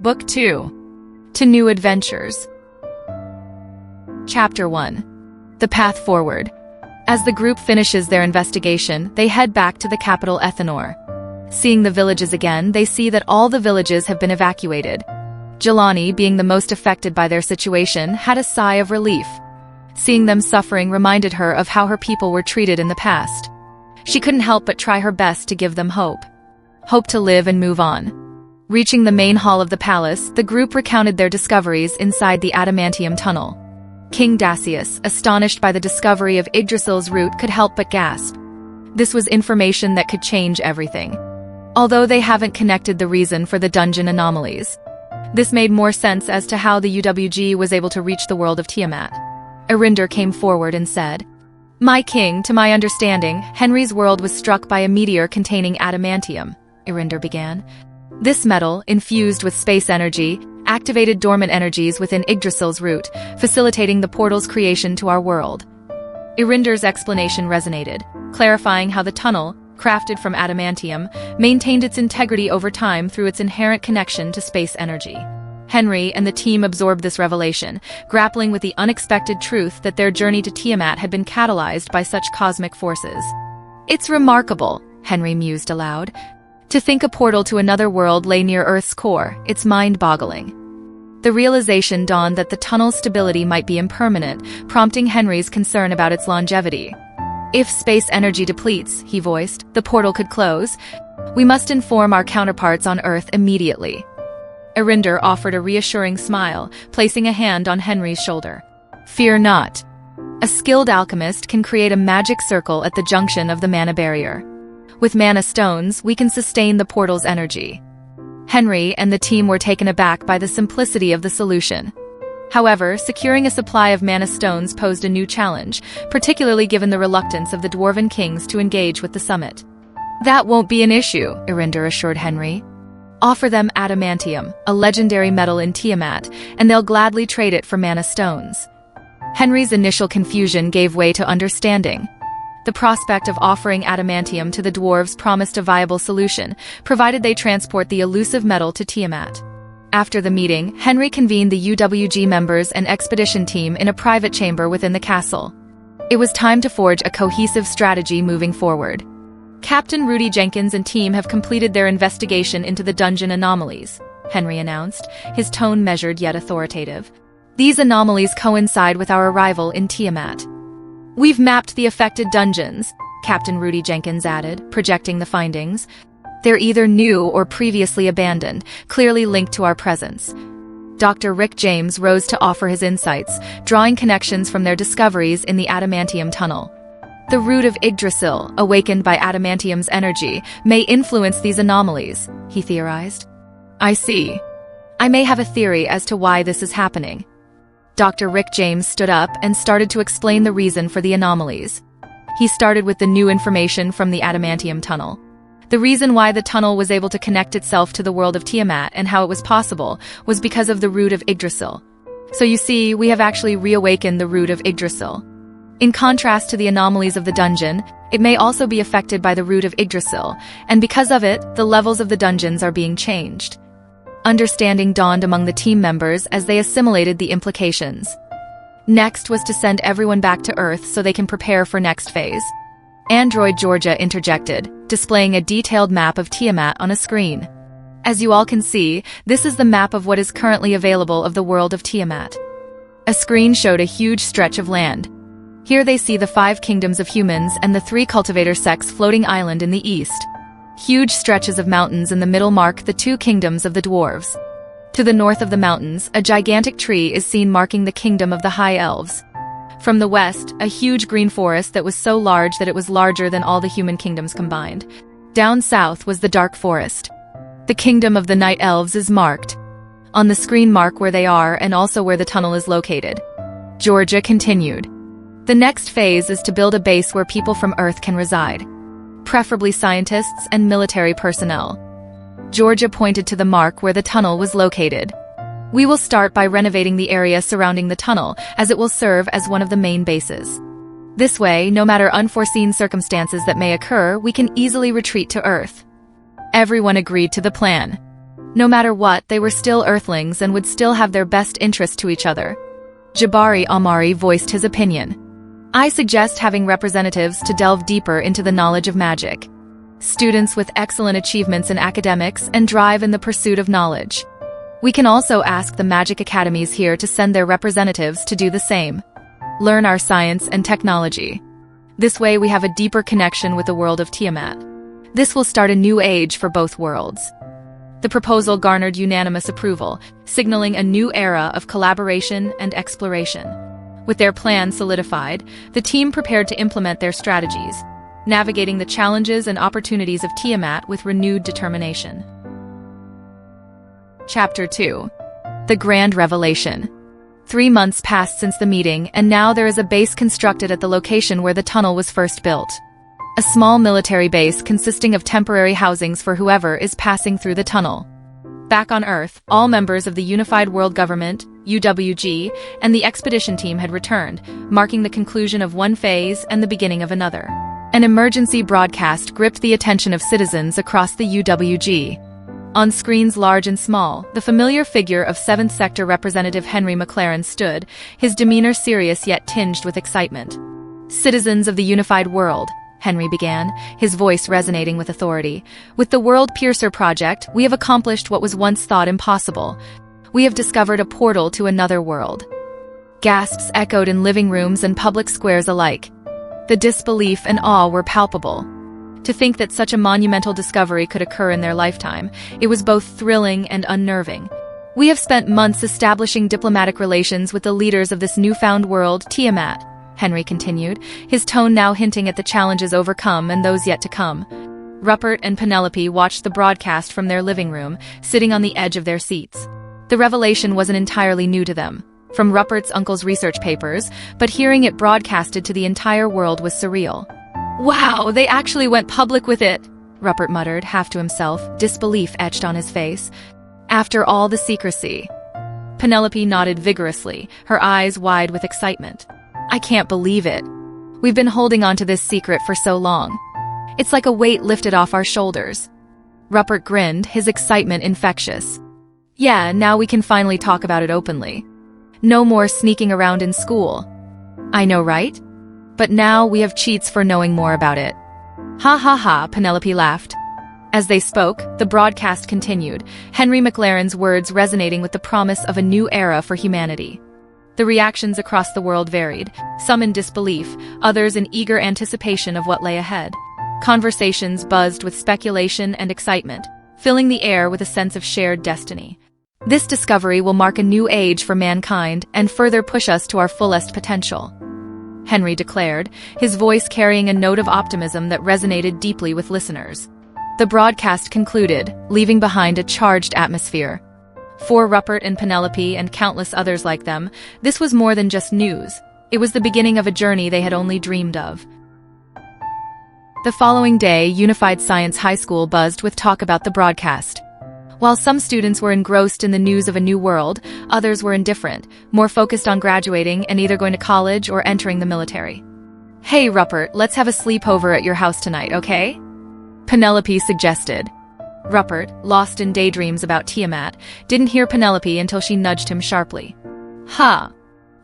Book 2. To New Adventures. Chapter 1. The Path Forward. As the group finishes their investigation, they head back to the capital Ethanor. Seeing the villages again, they see that all the villages have been evacuated. Jelani, being the most affected by their situation, had a sigh of relief. Seeing them suffering reminded her of how her people were treated in the past. She couldn't help but try her best to give them hope. Hope to live and move on. Reaching the main hall of the palace, the group recounted their discoveries inside the adamantium tunnel. King Dacius, astonished by the discovery of Yggdrasil's root, could help but gasp. This was information that could change everything. Although they haven't connected the reason for the dungeon anomalies. This made more sense as to how the UWG was able to reach the world of Tiamat. Arinder came forward and said, "My king, to my understanding, Henry's world was struck by a meteor containing adamantium," Arinder began. This metal, infused with space energy, activated dormant energies within Yggdrasil's root, facilitating the portal's creation to our world. Arinder's explanation resonated, clarifying how the tunnel, crafted from adamantium, maintained its integrity over time through its inherent connection to space energy. Henry and the team absorbed this revelation, grappling with the unexpected truth that their journey to Tiamat had been catalyzed by such cosmic forces. "It's remarkable," Henry mused aloud. "To think a portal to another world lay near Earth's core, it's mind-boggling." The realization dawned that the tunnel's stability might be impermanent, prompting Henry's concern about its longevity. "If space energy depletes," he voiced, "the portal could close. We must inform our counterparts on Earth immediately." Arinder offered a reassuring smile, placing a hand on Henry's shoulder. "Fear not. A skilled alchemist can create a magic circle at the junction of the mana barrier. With mana stones, we can sustain the portal's energy." Henry and the team were taken aback by the simplicity of the solution. However, securing a supply of mana stones posed a new challenge, particularly given the reluctance of the Dwarven kings to engage with the summit. "That won't be an issue," Arinder assured Henry. "Offer them adamantium, a legendary metal in Tiamat, and they'll gladly trade it for mana stones." Henry's initial confusion gave way to understanding. The prospect of offering adamantium to the dwarves promised a viable solution, provided they transport the elusive metal to Tiamat. After the meeting, Henry convened the UWG members and expedition team in a private chamber within the castle. It was time to forge a cohesive strategy moving forward. "Captain Rudy Jenkins and team have completed their investigation into the dungeon anomalies," Henry announced, his tone measured yet authoritative. "These anomalies coincide with our arrival in Tiamat." "We've mapped the affected dungeons," Captain Rudy Jenkins added, projecting the findings. "They're either new or previously abandoned, clearly linked to our presence." Dr. Rick James rose to offer his insights, drawing connections from their discoveries in the adamantium tunnel. "The root of Yggdrasil, awakened by adamantium's energy, may influence these anomalies," he theorized. "I see. I may have a theory as to why this is happening." Dr. Rick James stood up and started to explain the reason for the anomalies. He started with the new information from the adamantium tunnel. The reason why the tunnel was able to connect itself to the world of Tiamat and how it was possible was because of the root of Yggdrasil. So you see, we have actually reawakened the root of Yggdrasil. In contrast to the anomalies of the dungeon, it may also be affected by the root of Yggdrasil, and because of it, the levels of the dungeons are being changed. Understanding dawned among the team members as they assimilated the implications. Next was to send everyone back to Earth so they can prepare for next phase. Android Georgia interjected, displaying a detailed map of Tiamat on a screen. "As you all can see, this is the map of what is currently available of the world of Tiamat." A screen showed a huge stretch of land. Here they see the 5 kingdoms of humans and the 3 cultivator sects floating island in the east. Huge stretches of mountains in the middle mark the 2 kingdoms of the dwarves. To the north of the mountains, a gigantic tree is seen marking the kingdom of the high elves. From the west, a huge green forest that was so large that it was larger than all the human kingdoms combined. Down south was the dark forest. The kingdom of the night elves is marked. On the screen mark where they are and also where the tunnel is located. Georgia continued. "The next phase is to build a base where people from Earth can reside. Preferably scientists and military personnel." Georgia pointed to the mark where the tunnel was located. "We will start by renovating the area surrounding the tunnel, as it will serve as one of the main bases. This way, no matter unforeseen circumstances that may occur, we can easily retreat to Earth." Everyone agreed to the plan. No matter what, they were still Earthlings and would still have their best interest to each other. Jabari Amari voiced his opinion. I suggest having representatives to delve deeper into the knowledge of magic. Students with excellent achievements in academics and drive in the pursuit of knowledge. We can also ask the magic academies here to send their representatives to do the same. Learn our science and technology. This way we have a deeper connection with the world of Tiamat. This will start a new age for both worlds. The proposal garnered unanimous approval, signaling a new era of collaboration and exploration. With their plan solidified, the team prepared to implement their strategies, navigating the challenges and opportunities of Tiamat with renewed determination. Chapter 2. The Grand Revelation. 3 months passed since the meeting, and now there is a base constructed at the location where the tunnel was first built. A small military base consisting of temporary housings for whoever is passing through the tunnel. Back on Earth, all members of the Unified World Government, UWG, and the expedition team had returned, marking the conclusion of one phase and the beginning of another. An emergency broadcast gripped the attention of citizens across the UWG. On screens large and small, the familiar figure of 7th Sector Representative Henry McLaren stood, his demeanor serious yet tinged with excitement. Citizens of the Unified World, Henry began, his voice resonating with authority. With the World Piercer Project, we have accomplished what was once thought impossible. We have discovered a portal to another world. Gasps echoed in living rooms and public squares alike. The disbelief and awe were palpable. To think that such a monumental discovery could occur in their lifetime, it was both thrilling and unnerving. We have spent months establishing diplomatic relations with the leaders of this newfound world, Tiamat, Henry continued, his tone now hinting at the challenges overcome and those yet to come. Ruppert and Penelope watched the broadcast from their living room, sitting on the edge of their seats. The revelation wasn't entirely new to them, from Ruppert's uncle's research papers, but hearing it broadcasted to the entire world was surreal. Wow, they actually went public with it, Ruppert muttered, half to himself, disbelief etched on his face. After all the secrecy. Penelope nodded vigorously, her eyes wide with excitement. I can't believe it. We've been holding on to this secret for so long. It's like a weight lifted off our shoulders. Ruppert grinned, his excitement infectious. Yeah, now we can finally talk about it openly. No more sneaking around in school. I know, right? But now we have cheats for knowing more about it. Ha ha ha, Penelope laughed. As they spoke, the broadcast continued, Henry McLaren's words resonating with the promise of a new era for humanity. The reactions across the world varied, some in disbelief, others in eager anticipation of what lay ahead. Conversations buzzed with speculation and excitement, filling the air with a sense of shared destiny. This discovery will mark a new age for mankind and further push us to our fullest potential, Henry declared, his voice carrying a note of optimism that resonated deeply with listeners. The broadcast concluded, leaving behind a charged atmosphere. For Ruppert and Penelope and countless others like them, this was more than just news. It was the beginning of a journey they had only dreamed of. The following day, Unified Science High School buzzed with talk about the broadcast. While some students were engrossed in the news of a new world, others were indifferent, more focused on graduating and either going to college or entering the military. Hey Ruppert, let's have a sleepover at your house tonight, okay? Penelope suggested. Ruppert, lost in daydreams about Tiamat, didn't hear Penelope until she nudged him sharply. Ha!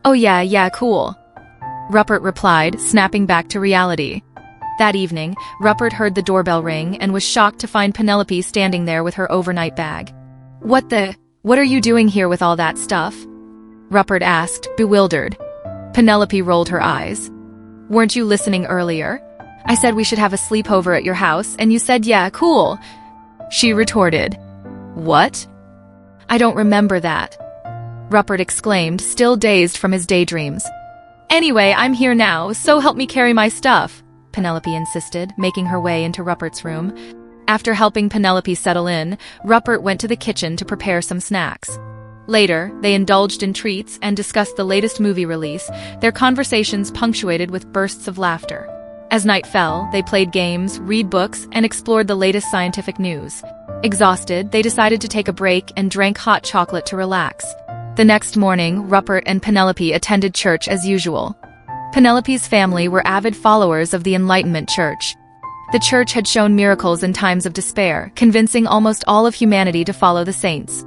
Oh yeah, cool. Ruppert replied, snapping back to reality. That evening, Ruppert heard the doorbell ring and was shocked to find Penelope standing there with her overnight bag. What are you doing here with all that stuff? Ruppert asked, bewildered. Penelope rolled her eyes. Weren't you listening earlier? I said we should have a sleepover at your house, and you said yeah, cool. She retorted. What? I don't remember that. Ruppert exclaimed, still dazed from his daydreams. Anyway, I'm here now, so help me carry my stuff, Penelope insisted, making her way into Ruppert's room. After helping Penelope settle in, Ruppert went to the kitchen to prepare some snacks. Later, they indulged in treats and discussed the latest movie release, their conversations punctuated with bursts of laughter. As night fell, they played games, read books, and explored the latest scientific news. Exhausted, they decided to take a break and drank hot chocolate to relax. The next morning, Ruppert and Penelope attended church as usual. Penelope's family were avid followers of the Enlightenment Church. The church had shown miracles in times of despair, convincing almost all of humanity to follow the saints.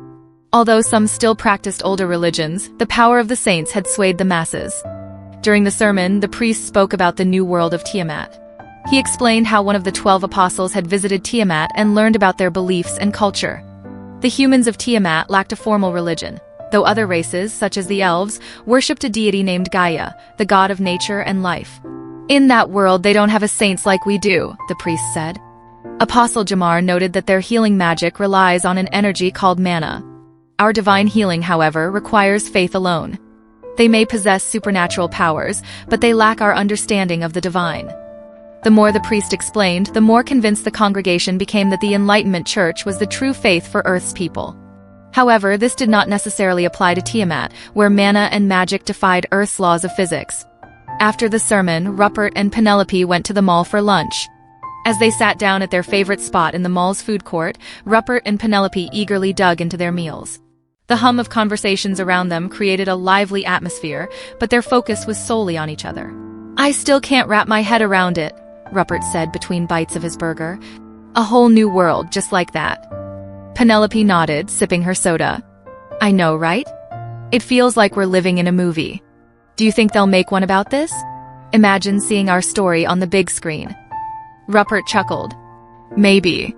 Although some still practiced older religions, the power of the saints had swayed the masses. During the sermon, the priest spoke about the new world of Tiamat. He explained how one of the 12 apostles had visited Tiamat and learned about their beliefs and culture. The humans of Tiamat lacked a formal religion, though other races, such as the elves, worshipped a deity named Gaia, the god of nature and life. In that world, they don't have a saints like we do, the priest said. Apostle Jamar noted that their healing magic relies on an energy called mana. Our divine healing, however, requires faith alone. They may possess supernatural powers, but they lack our understanding of the divine. The more the priest explained, the more convinced the congregation became that the Enlightenment Church was the true faith for Earth's people. However, this did not necessarily apply to Tiamat, where mana and magic defied Earth's laws of physics. After the sermon, Ruppert and Penelope went to the mall for lunch. As they sat down at their favorite spot in the mall's food court, Ruppert and Penelope eagerly dug into their meals. The hum of conversations around them created a lively atmosphere, but their focus was solely on each other. "I still can't wrap my head around it," Ruppert said between bites of his burger. "A whole new world, just like that." Penelope nodded, sipping her soda. "I know, right? It feels like we're living in a movie. Do you think they'll make one about this? Imagine seeing our story on the big screen." Ruppert chuckled. "Maybe.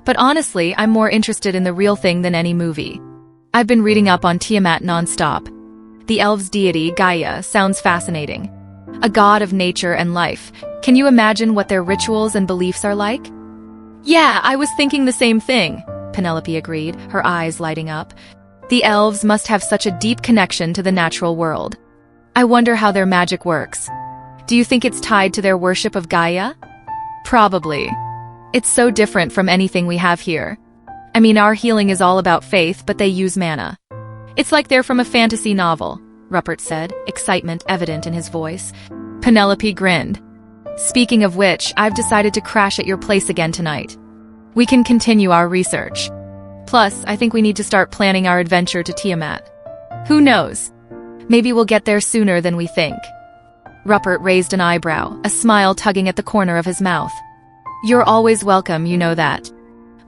But honestly, I'm more interested in the real thing than any movie. I've been reading up on Tiamat nonstop. The elves' deity, Gaia, sounds fascinating. A god of nature and life. Can you imagine what their rituals and beliefs are like?" "Yeah, I was thinking the same thing," Penelope agreed, her eyes lighting up. "The elves must have such a deep connection to the natural world. I wonder how their magic works. Do you think it's tied to their worship of Gaia?" "Probably. It's so different from anything we have here. I mean, our healing is all about faith, but they use mana. It's like they're from a fantasy novel," Ruppert said, excitement evident in his voice. Penelope grinned. "Speaking of which, I've decided to crash at your place again tonight. We can continue our research. Plus, I think we need to start planning our adventure to Tiamat. Who knows? Maybe we'll get there sooner than we think." Ruppert raised an eyebrow, a smile tugging at the corner of his mouth. "You're always welcome, you know that.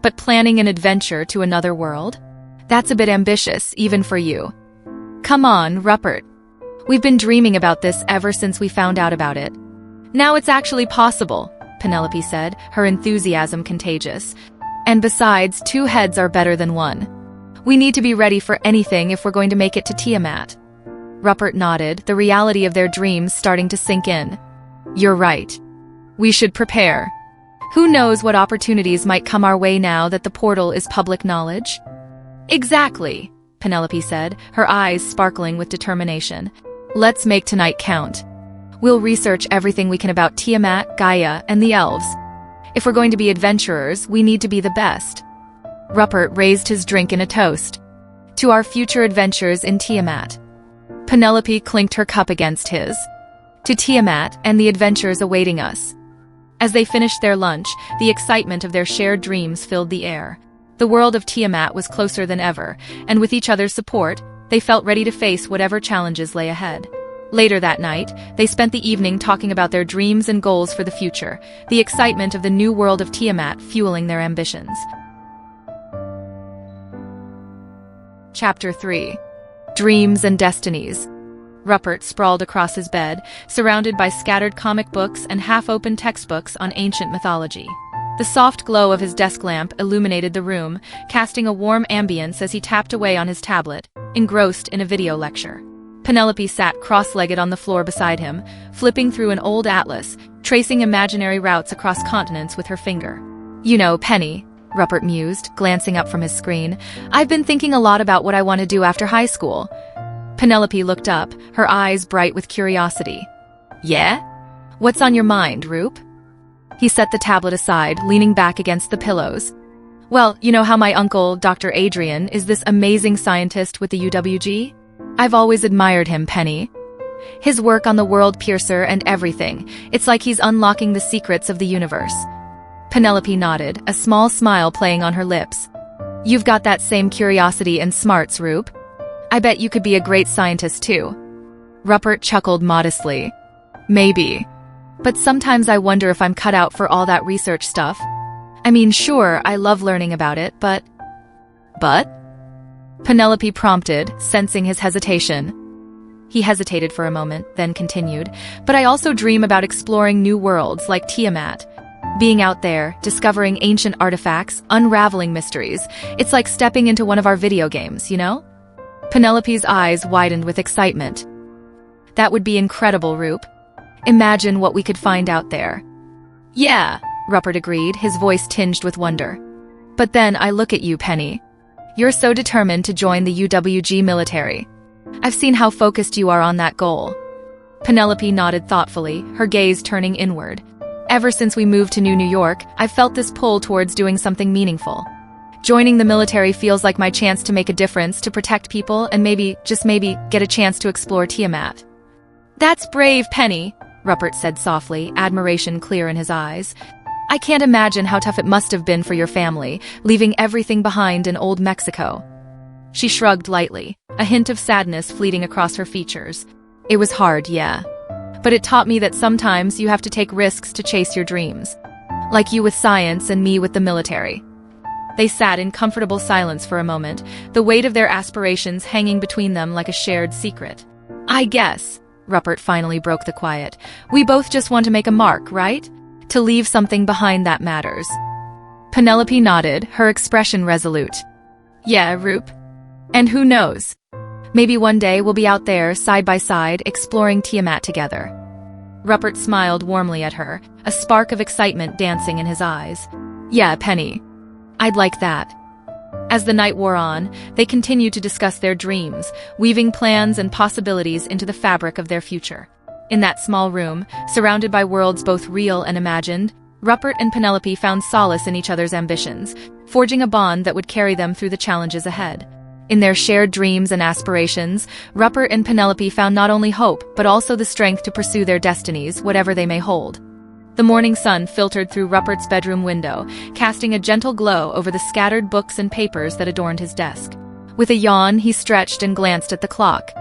But planning an adventure to another world? That's a bit ambitious, even for you." "Come on, Ruppert. We've been dreaming about this ever since we found out about it. Now it's actually possible," Penelope said, her enthusiasm contagious. "And besides, 2 heads are better than 1. We need to be ready for anything if we're going to make it to Tiamat." Ruppert nodded, the reality of their dreams starting to sink in. "You're right. We should prepare. Who knows what opportunities might come our way now that the portal is public knowledge?" "Exactly," Penelope said, her eyes sparkling with determination. "Let's make tonight count. We'll research everything we can about Tiamat, Gaia, and the elves. If we're going to be adventurers, we need to be the best." Ruppert raised his drink in a toast. "To our future adventures in Tiamat." Penelope clinked her cup against his. "To Tiamat and the adventures awaiting us." As they finished their lunch, the excitement of their shared dreams filled the air. The world of Tiamat was closer than ever, and with each other's support, they felt ready to face whatever challenges lay ahead. Later that night, they spent the evening talking about their dreams and goals for the future, the excitement of the new world of Tiamat fueling their ambitions. Chapter 3. Dreams and Destinies. Ruppert sprawled across his bed, surrounded by scattered comic books and half-open textbooks on ancient mythology. The soft glow of his desk lamp illuminated the room, casting a warm ambience as he tapped away on his tablet, engrossed in a video lecture. Penelope sat cross-legged on the floor beside him, flipping through an old atlas, tracing imaginary routes across continents with her finger. "You know, Penny," Ruppert mused, glancing up from his screen, "I've been thinking a lot about what I want to do after high school." Penelope looked up, her eyes bright with curiosity. "Yeah? What's on your mind, Rup?" He set the tablet aside, leaning back against the pillows. "Well, you know how my uncle, Dr. Adrian, is this amazing scientist with the UWG? I've always admired him, Penny. His work on the world piercer and everything, it's like he's unlocking the secrets of the universe." Penelope nodded, a small smile playing on her lips. "You've got that same curiosity and smarts, Rup. I bet you could be a great scientist too." Ruppert chuckled modestly. "Maybe. But sometimes I wonder if I'm cut out for all that research stuff. I mean, sure, I love learning about it, but... But? Penelope prompted, sensing his hesitation. He hesitated for a moment, then continued, but I also dream about exploring new worlds like Tiamat. Being out there, discovering ancient artifacts, unraveling mysteries. It's like stepping into one of our video games, you know? Penelope's eyes widened with excitement. That would be incredible, Rupp. Imagine what we could find out there. Yeah, Ruppert agreed, his voice tinged with wonder. But then I look at you, Penny. You're so determined to join the UWG military. I've seen how focused you are on that goal. Penelope nodded thoughtfully, her gaze turning inward. Ever since we moved to New York, I've felt this pull towards doing something meaningful. Joining the military feels like my chance to make a difference, to protect people, and maybe, just maybe, get a chance to explore Tiamat. That's brave, Penny, Ruppert said softly, admiration clear in his eyes. I can't imagine how tough it must have been for your family, leaving everything behind in old Mexico. She shrugged lightly, a hint of sadness fleeting across her features. It was hard, yeah. But it taught me that sometimes you have to take risks to chase your dreams. Like you with science and me with the military. They sat in comfortable silence for a moment, the weight of their aspirations hanging between them like a shared secret. I guess, Ruppert finally broke the quiet, we both just want to make a mark, right? To leave something behind that matters. Penelope nodded, her expression resolute. Yeah, Rupp. And who knows? Maybe one day we'll be out there, side by side, exploring Tiamat together. Ruppert smiled warmly at her, a spark of excitement dancing in his eyes. Yeah, Penny. I'd like that. As the night wore on, they continued to discuss their dreams, weaving plans and possibilities into the fabric of their future. In that small room, surrounded by worlds both real and imagined, Ruppert and Penelope found solace in each other's ambitions, forging a bond that would carry them through the challenges ahead. In their shared dreams and aspirations, Ruppert and Penelope found not only hope, but also the strength to pursue their destinies, whatever they may hold. The morning sun filtered through Ruppert's bedroom window, casting a gentle glow over the scattered books and papers that adorned his desk. With a yawn, he stretched and glanced at the clock.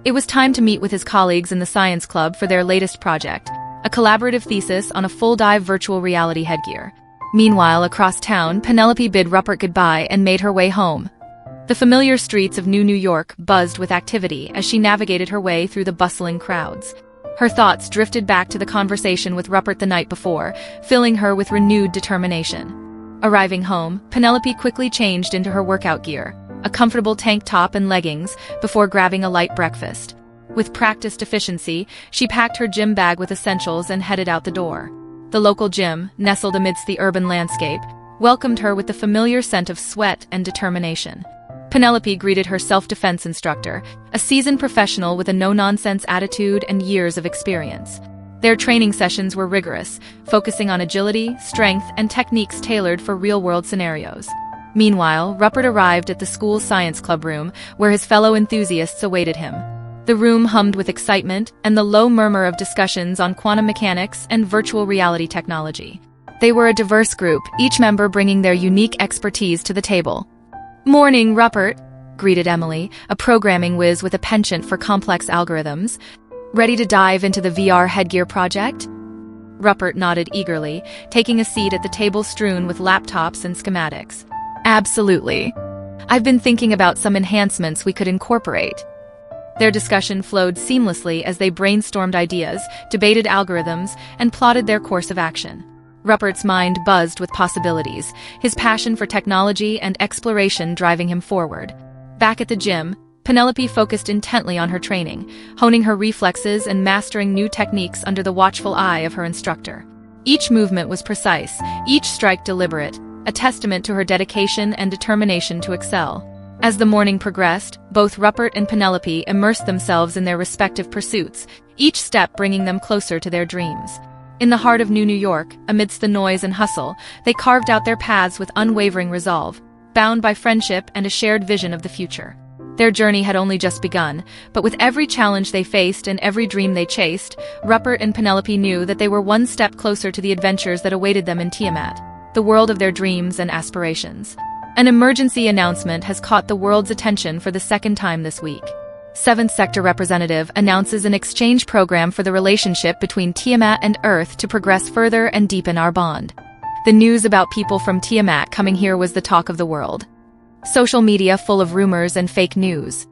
It was time to meet with his colleagues in the science club for their latest project, a collaborative thesis on a full-dive virtual reality headgear. Meanwhile, across town, Penelope bid Ruppert goodbye and made her way home. The familiar streets of New York buzzed with activity as she navigated her way through the bustling crowds. Her thoughts drifted back to the conversation with Ruppert the night before, filling her with renewed determination. Arriving home, Penelope quickly changed into her workout gear, a comfortable tank top and leggings, before grabbing a light breakfast. With practiced efficiency, she packed her gym bag with essentials and headed out the door. The local gym, nestled amidst the urban landscape, welcomed her with the familiar scent of sweat and determination. Penelope greeted her self-defense instructor, a seasoned professional with a no-nonsense attitude and years of experience. Their training sessions were rigorous, focusing on agility, strength, and techniques tailored for real-world scenarios. Meanwhile, Ruppert arrived at the school's science club room, where his fellow enthusiasts awaited him. The room hummed with excitement and the low murmur of discussions on quantum mechanics and virtual reality technology. They were a diverse group, each member bringing their unique expertise to the table. "Morning, Ruppert," greeted Emily, a programming whiz with a penchant for complex algorithms. "Ready to dive into the VR headgear project?" Ruppert nodded eagerly, taking a seat at the table strewn with laptops and schematics. "Absolutely. I've been thinking about some enhancements we could incorporate." Their discussion flowed seamlessly as they brainstormed ideas, debated algorithms, and plotted their course of action. Ruppert's mind buzzed with possibilities, his passion for technology and exploration driving him forward. Back at the gym, Penelope focused intently on her training, honing her reflexes and mastering new techniques under the watchful eye of her instructor. Each movement was precise, each strike deliberate, a testament to her dedication and determination to excel. As the morning progressed, both Ruppert and Penelope immersed themselves in their respective pursuits, each step bringing them closer to their dreams. In the heart of New York, amidst the noise and hustle, they carved out their paths with unwavering resolve, bound by friendship and a shared vision of the future. Their journey had only just begun, but with every challenge they faced and every dream they chased, Ruppert and Penelope knew that they were one step closer to the adventures that awaited them in Tiamat, the world of their dreams and aspirations. An emergency announcement has caught the world's attention for the second time this week. Seventh Sector representative announces an exchange program for the relationship between Tiamat and Earth to progress further and deepen our bond. The news about people from Tiamat coming here was the talk of the world. Social media full of rumors and fake news.